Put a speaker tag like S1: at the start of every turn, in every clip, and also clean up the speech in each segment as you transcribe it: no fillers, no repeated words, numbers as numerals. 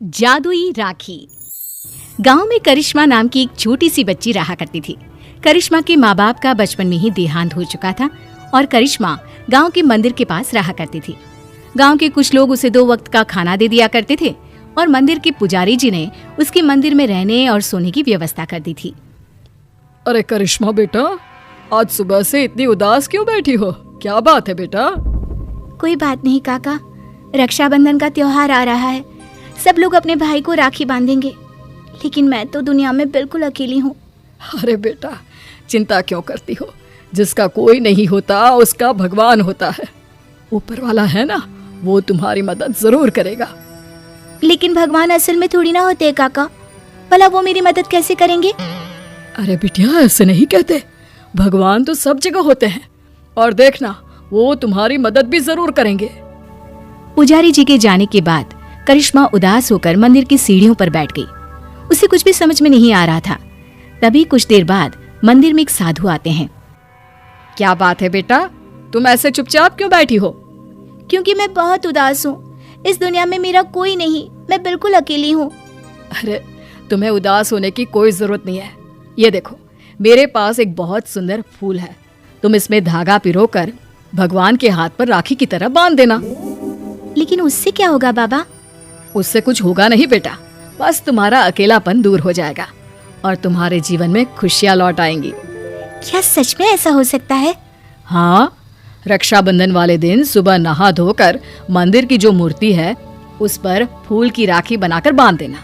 S1: जादुई राखी। गांव में करिश्मा नाम की एक छोटी सी बच्ची रहा करती थी। करिश्मा के माँ बाप का बचपन में ही देहांत हो चुका था और करिश्मा गांव के मंदिर के पास रहा करती थी। गांव के कुछ लोग उसे 2 वक्त का खाना दे दिया करते थे और मंदिर के पुजारी जी ने उसके मंदिर में रहने और सोने की व्यवस्था कर दी थी।
S2: अरे करिश्मा बेटा, आज सुबह से इतनी उदास क्यों बैठी हो? क्या बात है बेटा?
S1: कोई बात नहीं काका, रक्षाबंधन का त्योहार आ रहा है। सब लोग अपने भाई को राखी बांधेंगे, लेकिन मैं तो दुनिया में बिल्कुल अकेली हूँ।
S2: अरे बेटा, चिंता क्यों करती हो? जिसका कोई नहीं होता उसका भगवान होता है। ऊपर वाला है ना, वो तुम्हारी मदद जरूर करेगा।
S1: लेकिन भगवान असल में थोड़ी ना होते काका, भला वो मेरी मदद कैसे करेंगे?
S2: अरे बिटिया, ऐसे नहीं कहते। भगवान तो सब जगह होते हैं और देखना, वो तुम्हारी मदद भी जरूर करेंगे।
S1: पुजारी जी के जाने के बाद करिश्मा उदास होकर मंदिर की सीढ़ियों पर बैठ गई। उसे कुछ भी समझ में नहीं आ रहा था। तभी कुछ देर बाद मंदिर में एक साधु आते हैं।
S2: क्या बात है बेटा, तुम ऐसे चुपचाप क्यों बैठी हो?
S1: क्योंकि मैं बहुत उदास हूँ। इस दुनिया में मेरा कोई नहीं, मैं बिल्कुल अकेली हूँ।
S2: अरे तुम्हें उदास होने की कोई जरूरत नहीं है। ये देखो, मेरे पास एक बहुत सुंदर फूल है। तुम इसमें धागा पिरोकर भगवान के हाथ पर राखी की तरह बांध देना।
S1: लेकिन उससे क्या होगा बाबा?
S2: उससे कुछ होगा नहीं बेटा, बस तुम्हारा अकेलापन दूर हो जाएगा और तुम्हारे जीवन में खुशियाँ लौट आएंगी।
S1: क्या सच में ऐसा हो सकता है?
S2: हाँ, रक्षाबंधन वाले दिन सुबह नहा धोकर मंदिर की जो मूर्ति है उस पर फूल की राखी बनाकर बांध देना।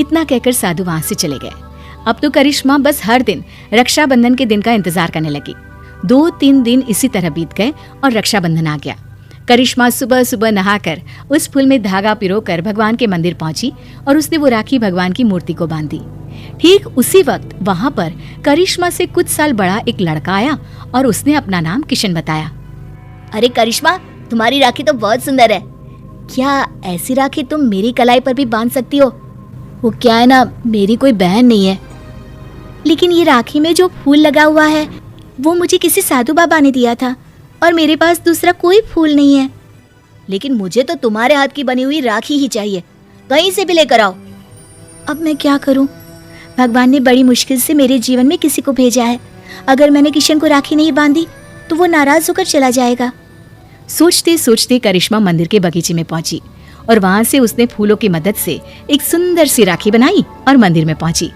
S1: इतना कहकर साधु वहां से चले गए। अब तो करिश्मा बस हर दिन रक्षाबंधन के दिन का इंतजार करने लगी। 2-3 दिन इसी तरह बीत गए और रक्षाबंधन आ गया। करिश्मा सुबह सुबह नहाकर उस फूल में धागा पिरोकर भगवान के मंदिर पहुंची और उसने वो राखी भगवान की मूर्ति को बांधी। ठीक उसी वक्त वहां पर करिश्मा से कुछ साल बड़ा एक लड़का आया और उसने अपना नाम किशन बताया।
S3: अरे करिश्मा, तुम्हारी राखी तो बहुत सुंदर है। क्या ऐसी राखी तुम मेरी कलाई पर भी बांध सकती हो? वो क्या है ना, मेरी कोई बहन नहीं है।
S1: लेकिन ये राखी में जो फूल लगा हुआ है वो मुझे किसी साधु बाबा ने दिया था और मेरे पास दूसरा कोई फूल नहीं है।
S3: लेकिन मुझे तो तुम्हारे हाथ की बनी हुई राखी ही चाहिए, कहीं से भी लेकर आओ।
S1: अब मैं क्या करूं? भगवान ने बड़ी मुश्किल से मेरे जीवन में किसी को भेजा है। अगर मैंने किशन को राखी नहीं बांधी तो वो नाराज होकर चला जाएगा। सोचते सोचते करिश्मा मंदिर के बगीचे में पहुंची और वहां से उसने फूलों की मदद से एक सुंदर सी राखी बनाई और मंदिर में पहुंची।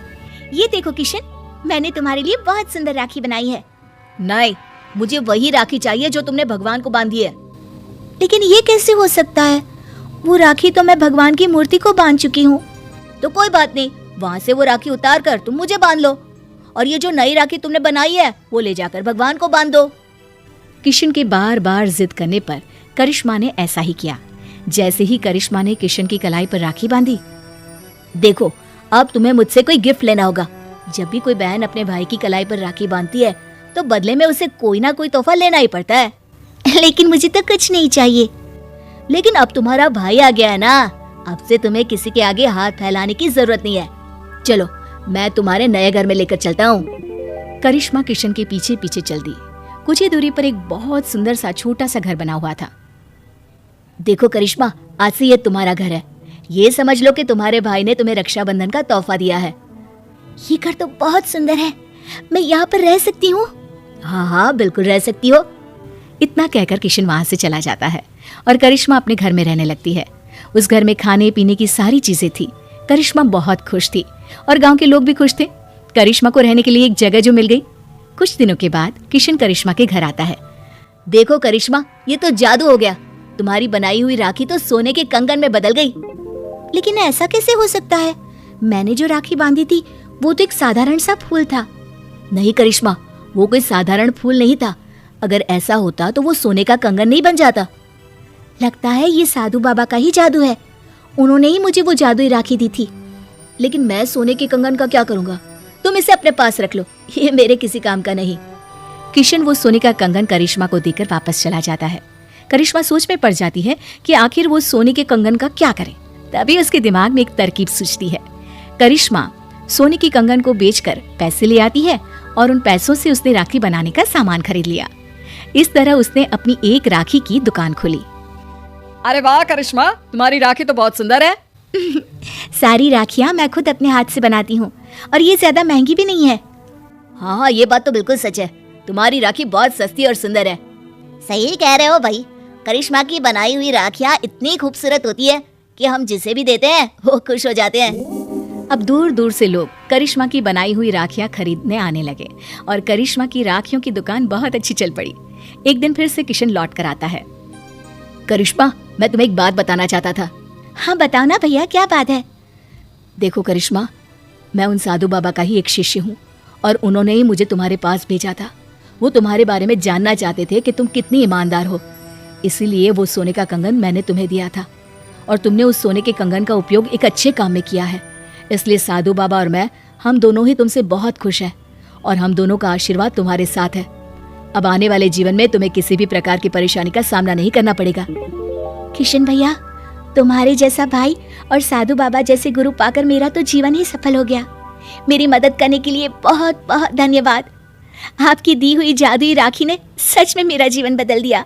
S3: ये देखो किशन, मैंने तुम्हारे लिए बहुत सुंदर राखी बनाई है। नहीं, मुझे वही राखी चाहिए जो तुमने भगवान को बांधी है।
S1: लेकिन ये कैसे हो सकता है? वो राखी तो मैं भगवान की मूर्ति को बांध चुकी हूँ।
S3: तो कोई बात नहीं, वहाँ से वो राखी उतार कर तुम मुझे बांध लो और ये जो नई राखी तुमने बनाई है वो ले जाकर भगवान को बांध दो।
S1: किशन के बार बार जिद करने पर करिश्मा ने ऐसा ही किया। जैसे ही करिश्मा ने किशन की कलाई पर राखी बांधी,
S3: देखो, अब तुम्हें मुझसे कोई गिफ्ट लेना होगा। जब भी कोई बहन अपने भाई की कलाई पर राखी बांधती है तो बदले में उसे कोई ना कोई तोहफा लेना ही पड़ता है।
S1: लेकिन मुझे तो कुछ नहीं चाहिए।
S3: लेकिन अब तुम्हारा भाई आ गया है ना, अब से तुम्हें किसी के आगे हाथ फैलाने की जरूरत नहीं है। चलो, मैं तुम्हारे नए घर में लेकर चलता हूँ।
S1: करिश्मा किशन के पीछे पीछे चल दी। कुछ ही दूरी पर एक बहुत सुंदर सा छोटा सा घर बना हुआ था।
S3: देखो करिश्मा, आज से ये तुम्हारा घर है। ये समझ लो कि तुम्हारे भाई ने तुम्हें रक्षाबंधन का तोहफा दिया है।
S1: ये घर तो बहुत सुंदर है, मैं यहाँ पर रह सकती हूँ?
S3: हाँ हाँ, बिल्कुल रह सकती हो।
S1: इतना कहकर किशन वहां से चला जाता है और करिश्मा अपने घर में रहने लगती है। उस घर में खाने पीने की सारी चीजें थी। करिश्मा बहुत खुश थी और गांव के लोग भी खुश थे। करिश्मा को रहने के लिए एक जगह जो मिल गई। कुछ दिनों के बाद किशन करिश्मा के घर आता है।
S3: देखो करिश्मा, ये तो जादू हो गया। तुम्हारी बनाई हुई राखी तो सोने के कंगन में बदल गई।
S1: लेकिन ऐसा कैसे हो सकता है? मैंने जो राखी बांधी थी वो तो एक साधारण सा फूल था।
S3: नहीं करिश्मा, वो कोई साधारण फूल नहीं था। अगर ऐसा होता तो वो सोने का कंगन नहीं बन जाता।
S1: लगता है ये साधु बाबा का ही जादू है। उन्होंने ही मुझे वो जादुई राखी दी थी।
S3: लेकिन मैं सोने के कंगन का क्या करूंगा? तुम इसे अपने पास रख लो, ये मेरे किसी काम का नहीं।
S1: किशन वो सोने का कंगन करिश्मा को देकर वापस चला जाता है। करिश्मा सोच में पड़ जाती है कि आखिर वो सोने के कंगन का क्या करे। तभी उसके दिमाग में एक तरकीब सूझती है। करिश्मा सोने की कंगन को बेचकर पैसे ले आती है और उन पैसों से उसने राखी बनाने का सामान खरीद लिया। इस तरह उसने अपनी एक राखी की दुकान खोली।
S2: अरे वाह करिश्मा, तुम्हारी राखी तो बहुत सुंदर है।
S3: सारी राखियाँ मैं खुद अपने हाथ से बनाती हूँ और ये ज्यादा महंगी भी नहीं है। हाँ, ये बात तो बिल्कुल सच है। तुम्हारी राखी बहुत सस्ती और सुंदर है। सही कह रहे हो भाई। करिश्मा की बनाई हुई राखियाँ इतनी खूबसूरत होती है कि हम जिसे भी देते हैं वो खुश हो जाते हैं।
S1: अब दूर दूर से लोग करिश्मा की बनाई हुई राखियां खरीदने आने लगे और करिश्मा की राखियों की दुकान बहुत अच्छी चल पड़ी। एक दिन फिर से किशन लौट कर आता है।
S2: करिश्मा, मैं तुम्हें एक बात बताना चाहता था।
S3: हाँ बताओ ना भैया, क्या बात है?
S2: देखो करिश्मा, मैं उन साधु बाबा का ही एक शिष्य हूँ और उन्होंने ही मुझे तुम्हारे पास भेजा था। वो तुम्हारे बारे में जानना चाहते थे कि तुम कितनी ईमानदार हो, इसीलिए वो सोने का कंगन मैंने तुम्हें दिया था और तुमने उस सोने के कंगन का उपयोग एक अच्छे काम में किया है। इसलिए साधु बाबा और मैं, हम दोनों ही तुमसे बहुत खुश हैं और हम दोनों का आशीर्वाद तुम्हारे साथ है। अब आने वाले जीवन में तुम्हें किसी भी प्रकार की परेशानी का सामना नहीं करना पड़ेगा।
S3: किशन भैया, तुम्हारे जैसा भाई और साधु बाबा जैसे गुरु पाकर मेरा तो जीवन ही सफल हो गया। मेरी मदद करने के लिए बहुत बहुत धन्यवाद। आपकी दी हुई जादुई राखी ने सच में मेरा जीवन बदल दिया।